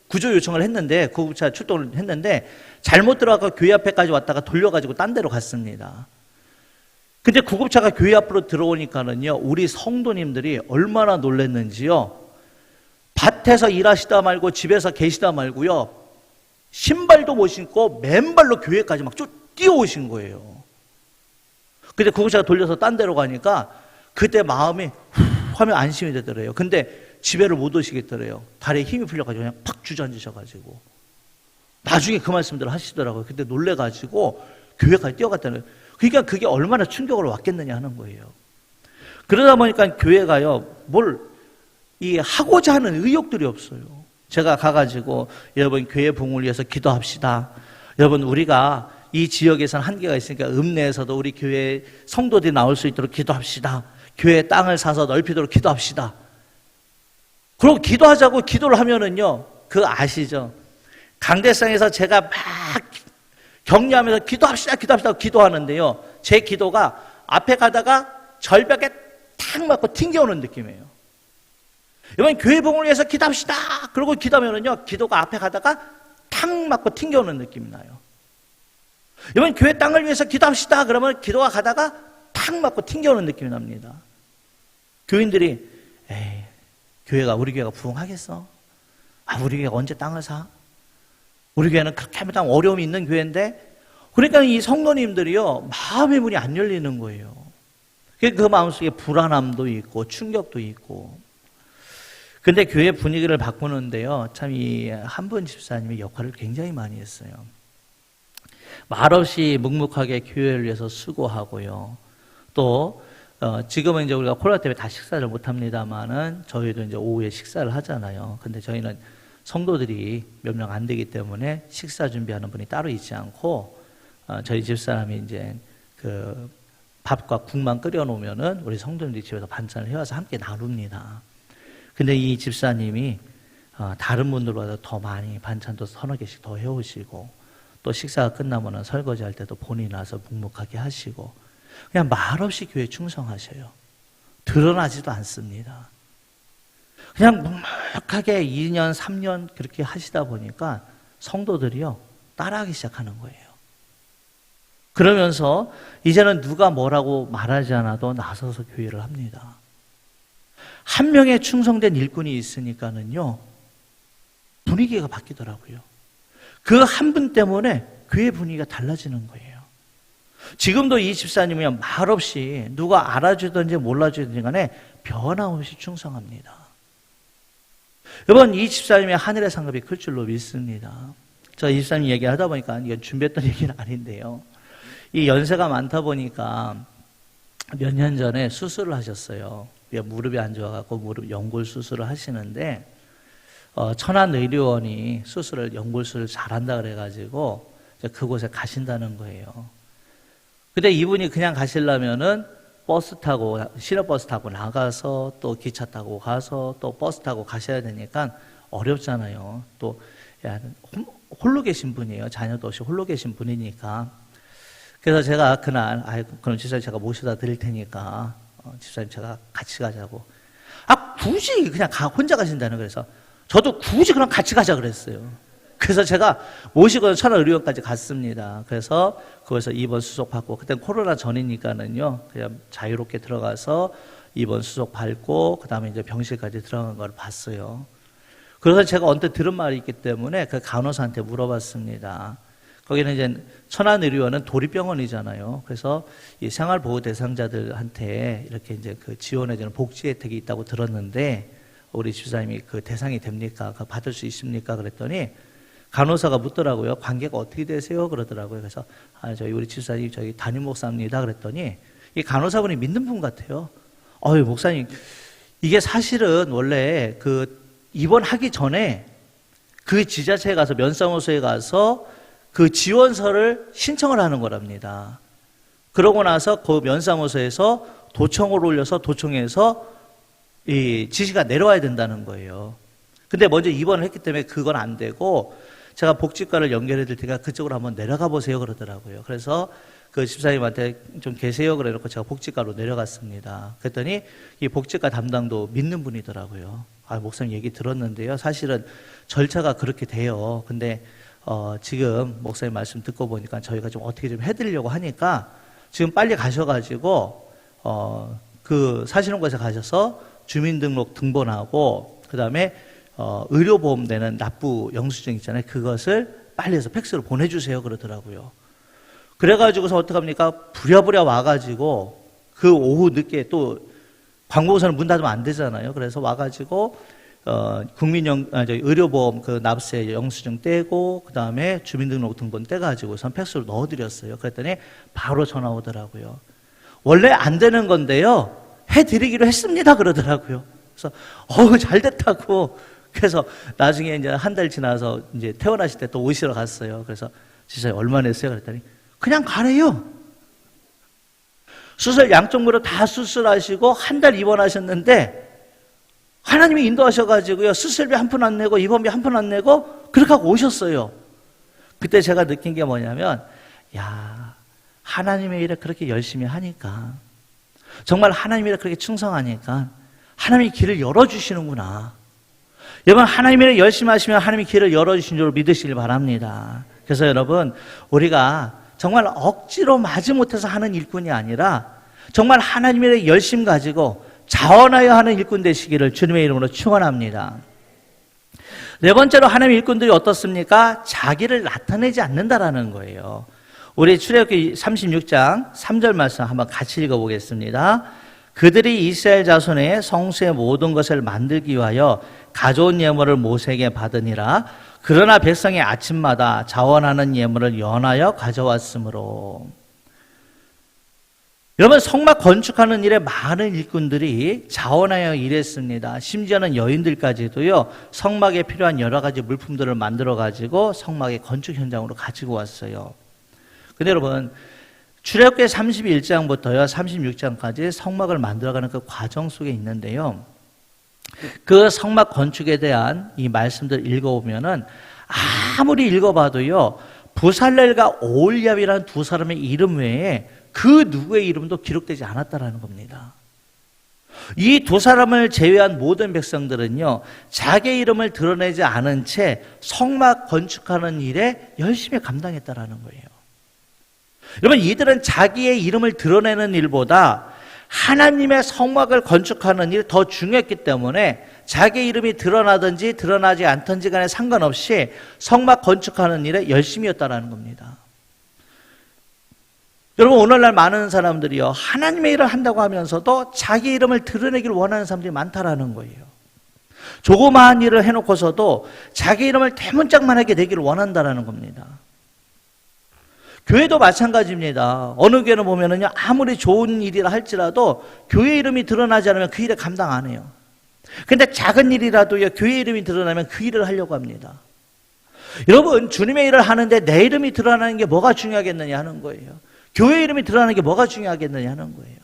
구조 요청을 했는데 구급차 출동을 했는데 잘못 들어가서 교회 앞에까지 왔다가 돌려가지고 딴 데로 갔습니다. 근데 구급차가 교회 앞으로 들어오니까는요, 우리 성도님들이 얼마나 놀랐는지요. 밭에서 일하시다 말고 집에서 계시다 말고요, 신발도 못 신고 맨발로 교회까지 막 뛰어오신 거예요. 근데 구급차가 돌려서 딴 데로 가니까 그때 마음이 후 하면 안심이 되더래요. 근데 집에를 못 오시겠더래요. 다리에 힘이 풀려가지고 그냥 팍 주저앉으셔가지고. 나중에 그 말씀들을 하시더라고요. 그때 놀래가지고 교회까지 뛰어갔다는 거예요. 그러니까 그게 얼마나 충격을 왔겠느냐 하는 거예요. 그러다 보니까 교회가요, 하고자 하는 의욕들이 없어요. 제가 가가지고 여러분 교회 부흥을 위해서 기도합시다. 여러분 우리가 이 지역에서는 한계가 있으니까 읍내에서도 우리 교회 성도들이 나올 수 있도록 기도합시다. 교회 땅을 사서 넓히도록 기도합시다. 그리고 기도하자고 기도를 하면은요, 그거 아시죠? 강대상에서 제가 막 격려하면서 기도합시다 기도하는데요, 제 기도가 앞에 가다가 절벽에 탁 맞고 튕겨오는 느낌이에요. 여러분 교회 부흥을 위해서 기도합시다 그러고 기도하면은요, 기도가 앞에 가다가 탁 맞고 튕겨오는 느낌이 나요. 여러분 교회 땅을 위해서 기도합시다 그러면 기도가 가다가 탁 맞고 튕겨오는 느낌이 납니다. 교인들이 우리 교회가 부흥하겠어? 우리 교회가 언제 땅을 사? 우리 교회는 그렇게 하면 어려움이 있는 교회인데. 그러니까 이 성도님들이요, 마음의 문이 안 열리는 거예요. 그 마음속에 불안함도 있고 충격도 있고. 근데 교회 분위기를 바꾸는데요, 참 이 한분 집사님이 역할을 굉장히 많이 했어요. 말없이 묵묵하게 교회를 위해서 수고하고요. 또 지금은 이제 우리가 코로나 때문에 다 식사를 못 합니다만은 저희도 이제 오후에 식사를 하잖아요. 근데 저희는 성도들이 몇 명 안 되기 때문에 식사 준비하는 분이 따로 있지 않고 저희 집사람이 이제 그 밥과 국만 끓여 놓으면은 우리 성도님들이 집에서 반찬을 해와서 함께 나눕니다. 근데 이 집사님이 다른 분들보다 더 많이 반찬도 서너 개씩 더 해오시고, 또 식사가 끝나면은 설거지할 때도 본인이 나서 묵묵하게 하시고, 그냥 말없이 교회에 충성하셔요. 드러나지도 않습니다. 그냥 묵묵하게 2년, 3년 그렇게 하시다 보니까 성도들이요, 따라하기 시작하는 거예요. 그러면서 이제는 누가 뭐라고 말하지 않아도 나서서 교회를 합니다. 한 명의 충성된 일꾼이 있으니까는요, 분위기가 바뀌더라고요. 그 한 분 때문에 교회 분위기가 달라지는 거예요. 지금도 이 집사님은 말없이 누가 알아주든지 몰라주든지 간에 변함없이 충성합니다. 여러분, 이 집사님의 하늘의 상급이 클 줄로 믿습니다. 저 이 집사님 얘기하다 보니까 이건 준비했던 얘기는 아닌데요, 이 연세가 많다 보니까 몇 년 전에 수술을 하셨어요. 무릎이 안 좋아갖고 무릎 연골 수술을 하시는데, 천안의료원이 연골 수술을 잘한다 그래가지고 그곳에 가신다는 거예요. 근데 이분이 그냥 가시려면은 시내버스 타고 나가서 또 기차 타고 가서 또 버스 타고 가셔야 되니까 어렵잖아요. 또 홀로 계신 분이에요. 자녀도 없이 홀로 계신 분이니까. 그래서 제가 그날 그럼 집사님 제가 모셔다 드릴 테니까 집사님 제가 같이 가자고. 굳이 그냥 혼자 가신다는 거예요. 그래서 저도 굳이 그럼 같이 가자 그랬어요. 그래서 제가 모시고 천안의료원까지 갔습니다. 그래서 거기서 입원 수속 받고, 그때는 코로나 전이니까는요, 그냥 자유롭게 들어가서 입원 수속 받고, 그 다음에 이제 병실까지 들어간 걸 봤어요. 그래서 제가 언뜻 들은 말이 있기 때문에 그 간호사한테 물어봤습니다. 거기는 이제 천안의료원은 도립병원이잖아요. 그래서 이 생활보호 대상자들한테 이렇게 이제 그 지원해주는 복지 혜택이 있다고 들었는데, 우리 집사님이 그 대상이 됩니까? 받을 수 있습니까? 그랬더니 간호사가 묻더라고요. 관계가 어떻게 되세요? 그러더라고요. 그래서 저희 우리 집사님 저희 담임 목사입니다. 그랬더니 이 간호사분이 믿는 분 같아요. 목사님, 이게 사실은 원래 그 입원하기 전에 그 지자체에 가서 면사무소에 가서 그 지원서를 신청을 하는 거랍니다. 그러고 나서 그 면사무소에서 도청을 올려서 도청에서 이 지시가 내려와야 된다는 거예요. 근데 먼저 입원을 했기 때문에 그건 안 되고 제가 복지과를 연결해 드릴 테니까 그쪽으로 한번 내려가 보세요 그러더라고요. 그래서 그 집사님한테 좀 계세요 그래놓고 제가 복지과로 내려갔습니다. 그랬더니 이 복지과 담당도 믿는 분이더라고요. 아, 목사님 얘기 들었는데요. 사실은 절차가 그렇게 돼요. 근데 지금 목사님 말씀 듣고 보니까 저희가 좀 어떻게 좀 해드리려고 하니까 지금 빨리 가셔가지고 그 사시는 곳에 가셔서 주민등록 등본하고 그 다음에 의료보험 내는 납부 영수증 있잖아요. 그것을 빨리 해서 팩스로 보내주세요 그러더라고요. 그래가지고서 어떡합니까? 부랴부랴 와가지고 그 오후 늦게 또 관공서는 문 닫으면 안 되잖아요. 그래서 와가지고 의료보험 그 납세 영수증 떼고 그 다음에 주민등록 등본 떼가지고선 팩스로 넣어드렸어요. 그랬더니 바로 전화 오더라고요. 원래 안 되는 건데요. 해드리기로 했습니다 그러더라고요. 그래서 잘 됐다고. 그래서 나중에 이제 한 달 지나서 이제 퇴원하실 때 또 오시러 갔어요. 그래서 진짜 얼마 냈어요? 그랬더니 그냥 가래요. 수술 양쪽 무릎 다 수술하시고 한 달 입원하셨는데 하나님이 인도하셔가지고요. 수술비 한 푼 안 내고 입원비 한 푼 안 내고 그렇게 하고 오셨어요. 그때 제가 느낀 게 뭐냐면 야, 하나님의 일에 그렇게 열심히 하니까 정말 하나님의 일에 그렇게 충성하니까 하나님이 길을 열어주시는구나. 여러분 하나님의 일에 열심히 하시면 하나님이 길을 열어주신 줄 믿으시길 바랍니다. 그래서 여러분 우리가 정말 억지로 마지못해서 하는 일꾼이 아니라 정말 하나님의 일에 열심 가지고 자원하여 하는 일꾼 되시기를 주님의 이름으로 축원합니다. 네 번째로 하나님의 일꾼들이 어떻습니까? 자기를 나타내지 않는다라는 거예요. 우리 출애굽기 36장 3절 말씀 한번 같이 읽어보겠습니다. 그들이 이스라엘 자손의 성수의 모든 것을 만들기 위하여 가져온 예물을 모세에게 받으니라. 그러나 백성이 아침마다 자원하는 예물을 연하여 가져왔으므로. 여러분 성막 건축하는 일에 많은 일꾼들이 자원하여 일했습니다. 심지어는 여인들까지도요 성막에 필요한 여러 가지 물품들을 만들어 가지고 성막의 건축 현장으로 가지고 왔어요. 근데 여러분 출애굽기 31장부터요 36장까지 성막을 만들어가는 그 과정 속에 있는데요, 그 성막 건축에 대한 이 말씀들 읽어보면은 아무리 읽어봐도요 부살렐과 오홀리압이라는 두 사람의 이름 외에 그 누구의 이름도 기록되지 않았다라는 겁니다. 이 두 사람을 제외한 모든 백성들은요 자기 이름을 드러내지 않은 채 성막 건축하는 일에 열심히 감당했다라는 거예요. 여러분 이들은 자기의 이름을 드러내는 일보다 하나님의 성막을 건축하는 일이 더 중요했기 때문에 자기 이름이 드러나든지 드러나지 않든지 간에 상관없이 성막 건축하는 일에 열심이었다라는 겁니다. 여러분 오늘날 많은 사람들이요 하나님의 일을 한다고 하면서도 자기 이름을 드러내기를 원하는 사람들이 많다라는 거예요. 조그마한 일을 해놓고서도 자기 이름을 대문짝만하게 내기를 원한다라는 겁니다. 교회도 마찬가지입니다. 어느 교회는 보면은요 아무리 좋은 일이라 할지라도 교회 이름이 드러나지 않으면 그 일에 감당 안 해요. 근데 작은 일이라도요 교회 이름이 드러나면 그 일을 하려고 합니다. 여러분 주님의 일을 하는데 내 이름이 드러나는 게 뭐가 중요하겠느냐 하는 거예요. 교회 이름이 드러나는 게 뭐가 중요하겠느냐 하는 거예요.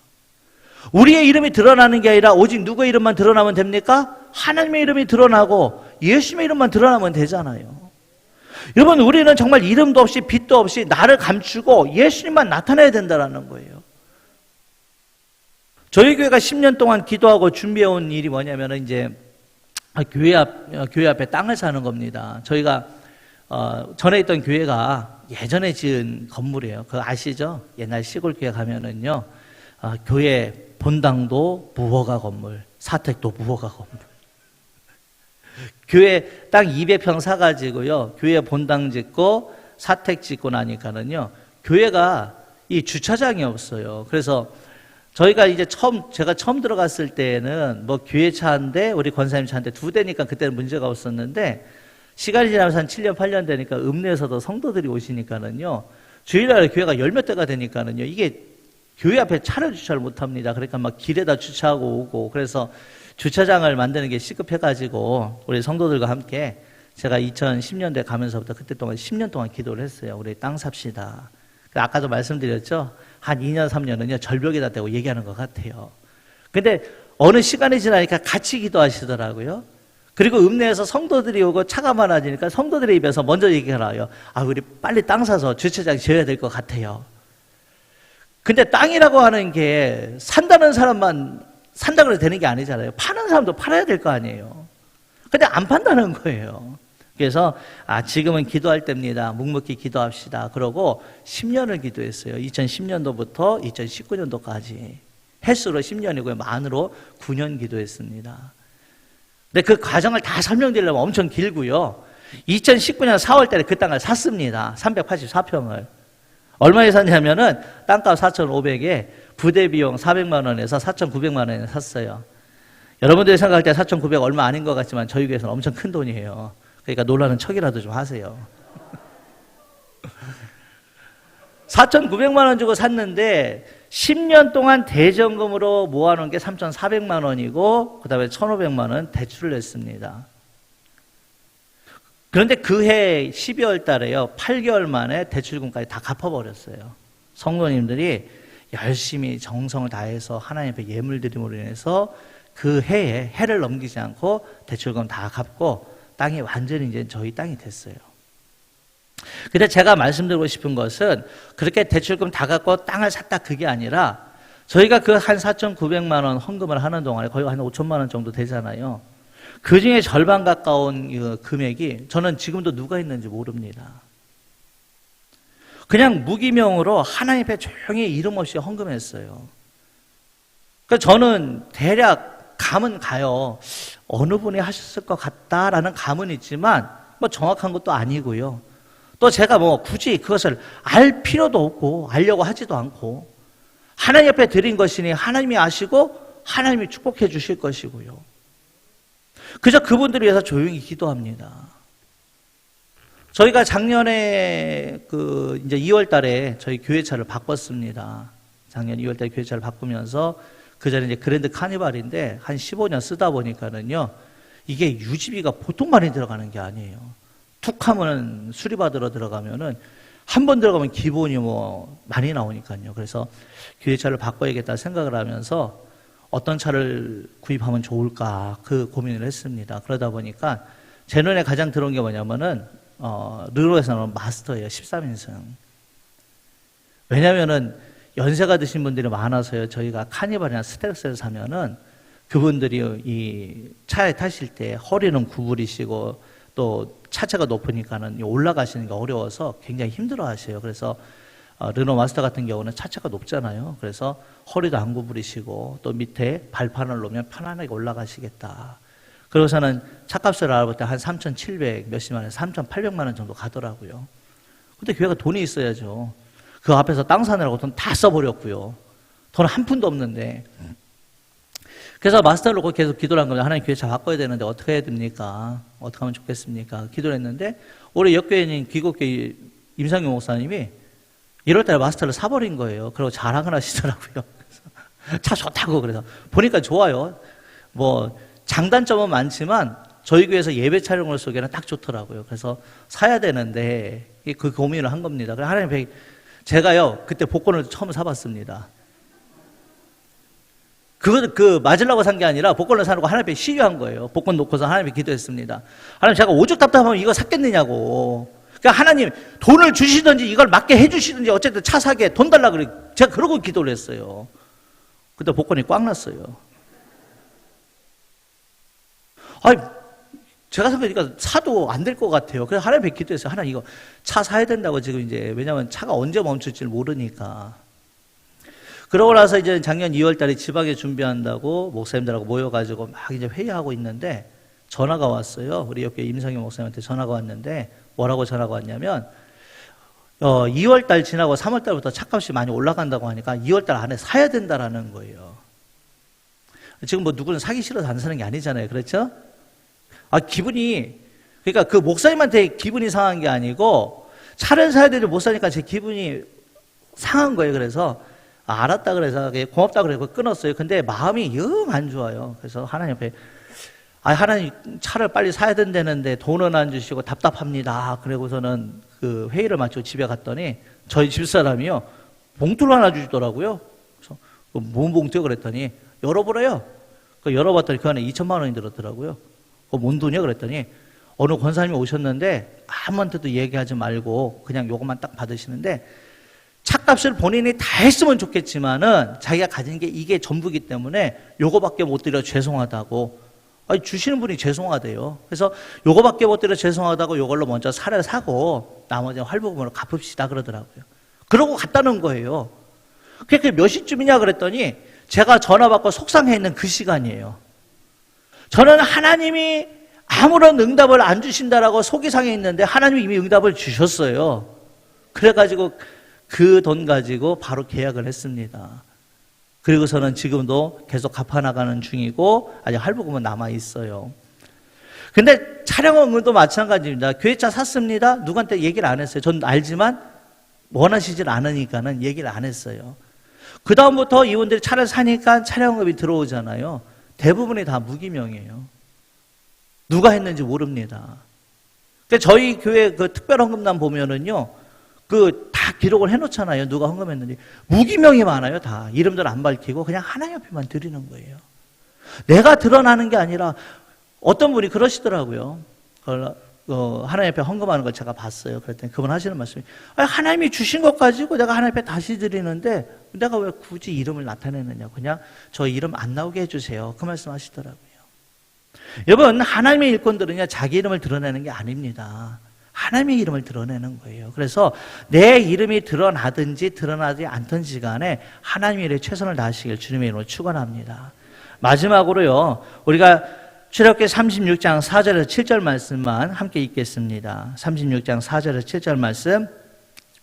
우리의 이름이 드러나는 게 아니라 오직 누구의 이름만 드러나면 됩니까? 하나님의 이름이 드러나고 예수님의 이름만 드러나면 되잖아요. 여러분 우리는 정말 이름도 없이 빛도 없이 나를 감추고 예수님만 나타내야 된다는 거예요. 저희 교회가 10년 동안 기도하고 준비해온 일이 뭐냐면 이제 교회 앞에 땅을 사는 겁니다. 저희가 전에 있던 교회가 예전에 지은 건물이에요. 그거 아시죠? 옛날 시골 교회 가면은요 교회 본당도 무허가 건물, 사택도 무허가 건물. 교회 땅 200평 사가지고요 교회 본당 짓고 사택 짓고 나니까는요 교회가 이 주차장이 없어요. 그래서 저희가 이제 제가 처음 들어갔을 때에는 뭐 교회 차인데 우리 권사님 차인데 두 대니까 그때는 문제가 없었는데 시간이 지나면서 한 7년 8년 되니까 읍내에서도 성도들이 오시니까는요 주일날에 교회가 열 몇 대가 되니까는요 이게 교회 앞에 차를 주차를 못 합니다. 그러니까 막 길에다 주차하고 오고, 그래서 주차장을 만드는 게 시급해가지고 우리 성도들과 함께 제가 2010년대 가면서부터 그때 동안 10년 동안 기도를 했어요. 우리 땅 삽시다. 아까도 말씀드렸죠. 한 2년 3년은요 절벽에다 대고 얘기하는 것 같아요. 근데 어느 시간이 지나니까 같이 기도하시더라고요. 그리고 읍내에서 성도들이 오고 차가 많아지니까 성도들의 입에서 먼저 얘기하라요. 우리 빨리 땅 사서 주차장 지어야 될 것 같아요. 근데 땅이라고 하는 게 산다는 사람만 산다고 해도 되는 게 아니잖아요. 파는 사람도 팔아야 될 거 아니에요. 근데 안 판다는 거예요. 그래서 지금은 기도할 때입니다. 묵묵히 기도합시다. 그러고 10년을 기도했어요. 2010년도부터 2019년도까지. 횟수로 10년이고요. 만으로 9년 기도했습니다. 근데 그 과정을 다 설명드리려면 엄청 길고요. 2019년 4월 달에 그 땅을 샀습니다. 384평을. 얼마에 샀냐면은 땅값 4,500에 부대 비용 400만 원에서 4,900만 원에 샀어요. 여러분들이 생각할 때 4,900 얼마 아닌 것 같지만 저희 교회에서는 엄청 큰 돈이에요. 그러니까 놀라는 척이라도 좀 하세요. 4,900만 원 주고 샀는데 10년 동안 대전금으로 모아놓은 게 3,400만 원이고 그 다음에 1,500만 원 대출을 냈습니다. 그런데 그해 12월 달에요. 8개월 만에 대출금까지 다 갚아버렸어요. 성도님들이 열심히 정성을 다해서 하나님 앞에 예물드림으로 인해서 그 해에 해를 넘기지 않고 대출금 다 갚고 땅이 완전히 이제 저희 땅이 됐어요. 근데 제가 말씀드리고 싶은 것은 그렇게 대출금 다 갚고 땅을 샀다 그게 아니라 저희가 그 한 4,900만 원 헌금을 하는 동안에 거의 한 5천만 원 정도 되잖아요. 그 중에 절반 가까운 그 금액이 저는 지금도 누가 있는지 모릅니다. 그냥 무기명으로 하나님 앞에 조용히 이름 없이 헌금했어요. 그러니까 저는 대략 감은 가요. 어느 분이 하셨을 것 같다라는 감은 있지만 뭐 정확한 것도 아니고요. 또 제가 뭐 굳이 그것을 알 필요도 없고 알려고 하지도 않고 하나님 앞에 드린 것이니 하나님이 아시고 하나님이 축복해 주실 것이고요. 그저 그분들을 위해서 조용히 기도합니다. 저희가 작년에 이제 2월 달에 저희 교회차를 바꿨습니다. 작년 2월 달에 교회차를 바꾸면서 그 전에 이제 그랜드 카니발인데 한 15년 쓰다 보니까는요, 이게 유지비가 보통 많이 들어가는 게 아니에요. 툭 하면은 수리받으러 들어가면은 한 번 들어가면 기본이 뭐 많이 나오니까요. 그래서 교회차를 바꿔야겠다 생각을 하면서 어떤 차를 구입하면 좋을까 그 고민을 했습니다. 그러다 보니까 제 눈에 가장 들어온 게 뭐냐면은 르노에서 나온 마스터예요. 13인승. 왜냐면은 연세가 드신 분들이 많아서요. 저희가 카니발이나 스텔스를 사면은 그분들이 이 차에 타실 때 허리는 구부리시고 또 차체가 높으니까는 올라가시는 게 어려워서 굉장히 힘들어 하세요. 그래서 르노 마스터 같은 경우는 차체가 높잖아요. 그래서 허리도 안 구부리시고 또 밑에 발판을 놓으면 편안하게 올라가시겠다. 그러고서는 차값을 알아볼 때 한 3,700 몇십만 원, 3,800만 원 정도 가더라고요. 근데 교회가 돈이 있어야죠. 그 앞에서 땅 사느라고 돈 다 써버렸고요. 돈 한 푼도 없는데. 그래서 마스터를 놓고 계속 기도를 한 겁니다. 하나님 교회 차 바꿔야 되는데 어떻게 해야 됩니까? 어떻게 하면 좋겠습니까? 기도를 했는데 우리 옆교회인 귀국교회 임상규 목사님이 1월 달에 마스터를 사버린 거예요. 그리고 자랑을 하시더라고요. 그래서 차 좋다고 그래서 보니까 좋아요. 뭐 장단점은 많지만 저희 교회에서 예배 촬영을 쏘기에는 딱 좋더라고요. 그래서 사야 되는데 그 고민을 한 겁니다. 그래서 하나님 제가요 그때 복권을 처음 사봤습니다. 그 맞으려고 산 게 아니라 복권을 사놓고 하나님 앞에 시위한 거예요. 복권 놓고서 하나님 앞에 기도했습니다. 하나님 제가 오죽 답답하면 이거 샀겠느냐고. 그러니까 하나님 돈을 주시든지 이걸 맞게 해주시든지 어쨌든 차 사게 돈 달라 그래. 제가 그러고 기도를 했어요. 근데 복권이 꽉 났어요. 아니 제가 생각하니까 사도 안 될 것 같아요. 그래서 하나님 앞에 기도했어요. 하나님 이거 차 사야 된다고 지금 이제 왜냐하면 차가 언제 멈출지 모르니까. 그러고 나서 이제 작년 2월 달에 지방에 준비한다고 목사님들하고 모여가지고 막 이제 회의하고 있는데 전화가 왔어요. 우리 옆에 임상현 목사님한테 전화가 왔는데 뭐라고 전화가 왔냐면 2월 달 지나고 3월 달부터 차값이 많이 올라간다고 하니까 2월 달 안에 사야 된다라는 거예요. 지금 뭐 누구는 사기 싫어서 안 사는 게 아니잖아요. 그렇죠? 기분이 그러니까 그 목사님한테 기분이 상한 게 아니고 차를 사야 되는데 못 사니까 제 기분이 상한 거예요. 그래서 알았다 그래서 고맙다 그래서 끊었어요. 근데 마음이 영 안 좋아요. 그래서 하나님 앞에 하나님 차를 빨리 사야 된다는데 돈은 안 주시고 답답합니다. 그러고서는 그 회의를 마치고 집에 갔더니 저희 집사람이요 봉투를 하나 주시더라고요. 그래서 뭔 봉투요? 그랬더니 열어보래요. 열어봤더니 그 안에 2천만 원이 들었더라고요. 뭔 돈이야? 그랬더니 어느 권사님이 오셨는데 아무한테도 얘기하지 말고 그냥 요것만 딱 받으시는데 차값을 본인이 다 했으면 좋겠지만은 자기가 가진 게 이게 전부기 때문에 요거밖에 못 드려 죄송하다고. 아니, 주시는 분이 죄송하대요. 그래서 요거밖에 못 드려 죄송하다고 요걸로 먼저 살을 사고 나머지는 할부금으로 갚읍시다 그러더라고요. 그러고 갔다는 거예요. 그게 몇 시쯤이냐 그랬더니 제가 전화 받고 속상해 있는 그 시간이에요. 저는 하나님이 아무런 응답을 안 주신다라고 속이 상해 있는데 하나님이 이미 응답을 주셨어요. 그래가지고 그 돈 가지고 바로 계약을 했습니다. 그리고서는 지금도 계속 갚아나가는 중이고 아직 할부금은 남아있어요. 근데 차량원금도 마찬가지입니다. 교회차 샀습니다. 누구한테 얘기를 안 했어요. 전 알지만 원하시질 않으니까는 얘기를 안 했어요. 그 다음부터 이분들이 차를 사니까 차량원금이 들어오잖아요. 대부분이 다 무기명이에요. 누가 했는지 모릅니다. 그러니까 저희 교회 그 특별헌금단 보면은요, 다 기록을 해놓잖아요. 누가 헌금했는지. 무기명이 많아요. 다 이름들 안 밝히고 그냥 하나님 앞에만 드리는 거예요. 내가 드러나는 게 아니라 어떤 분이 그러시더라고요. 하나님 앞에 헌금하는 걸 제가 봤어요. 그랬더니 그분 하시는 말씀이 하나님이 주신 것 가지고 내가 하나님 앞에 다시 드리는데 내가 왜 굳이 이름을 나타내느냐. 그냥 저 이름 안 나오게 해주세요. 그 말씀 하시더라고요. 여러분, 하나님의 일꾼들은요, 자기 이름을 드러내는 게 아닙니다. 하나님의 이름을 드러내는 거예요. 그래서 내 이름이 드러나든지 드러나지 않든지 간에 하나님의 일에 최선을 다하시길 주님의 이름으로 축원합니다. 마지막으로요, 우리가 출애굽기 36장 4절에서 7절 말씀만 함께 읽겠습니다. 36장 4절에서 7절 말씀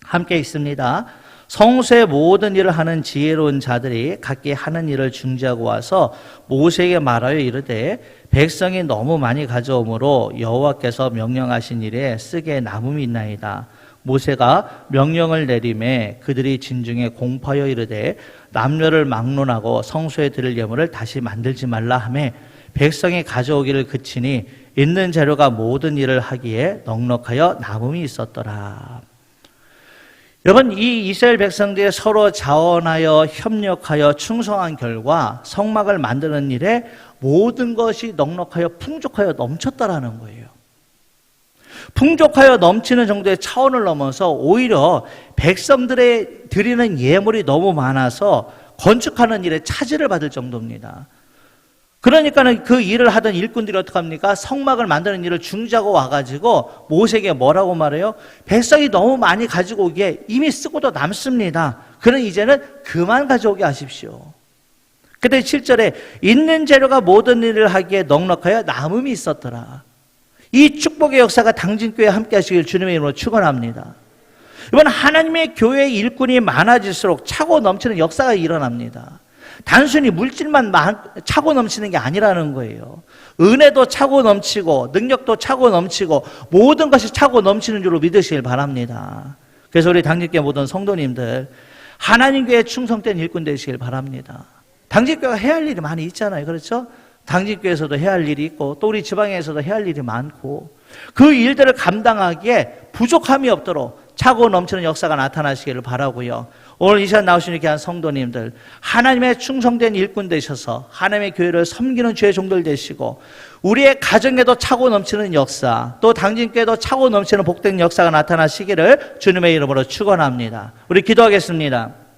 함께 읽습니다. 성소의 모든 일을 하는 지혜로운 자들이 각기 하는 일을 중지하고 와서 모세에게 말하여 이르되 백성이 너무 많이 가져오므로 여호와께서 명령하신 일에 쓰게 남음이 있나이다. 모세가 명령을 내림에 그들이 진중에 공포하여 이르되 남녀를 막론하고 성소에 드릴 예물을 다시 만들지 말라 하매 백성이 가져오기를 그치니 있는 재료가 모든 일을 하기에 넉넉하여 남음이 있었더라. 여러분, 이 이스라엘 백성들이 서로 자원하여 협력하여 충성한 결과 성막을 만드는 일에 모든 것이 넉넉하여 풍족하여 넘쳤다라는 거예요. 풍족하여 넘치는 정도의 차원을 넘어서 오히려 백성들의 드리는 예물이 너무 많아서 건축하는 일에 차질을 받을 정도입니다. 그러니까는 그 일을 하던 일꾼들이 어떡합니까? 성막을 만드는 일을 중지하고 와가지고 모세에게 뭐라고 말해요? 백성이 너무 많이 가지고 오기에 이미 쓰고도 남습니다. 그럼 이제는 그만 가져오게 하십시오. 그때 7절에 있는 재료가 모든 일을 하기에 넉넉하여 남음이 있었더라. 이 축복의 역사가 당진교회에 함께 하시길 주님의 이름으로 축원합니다. 이번 하나님의 교회의 일꾼이 많아질수록 차고 넘치는 역사가 일어납니다. 단순히 물질만 차고 넘치는 게 아니라는 거예요. 은혜도 차고 넘치고 능력도 차고 넘치고 모든 것이 차고 넘치는 줄로 믿으시길 바랍니다. 그래서 우리 당직교회 모든 성도님들 하나님 교회에 충성된 일꾼 되시길 바랍니다. 당직교회가 해야 할 일이 많이 있잖아요. 그렇죠? 당직교회에서도 해야 할 일이 있고 또 우리 지방에서도 해야 할 일이 많고 그 일들을 감당하기에 부족함이 없도록 차고 넘치는 역사가 나타나시기를 바라고요. 오늘 이 시간 나오신 귀한 성도님들 하나님의 충성된 일꾼 되셔서 하나님의 교회를 섬기는 주의 종들 되시고 우리의 가정에도 차고 넘치는 역사 또 당진교회도 차고 넘치는 복된 역사가 나타나시기를 주님의 이름으로 축원합니다. 우리 기도하겠습니다.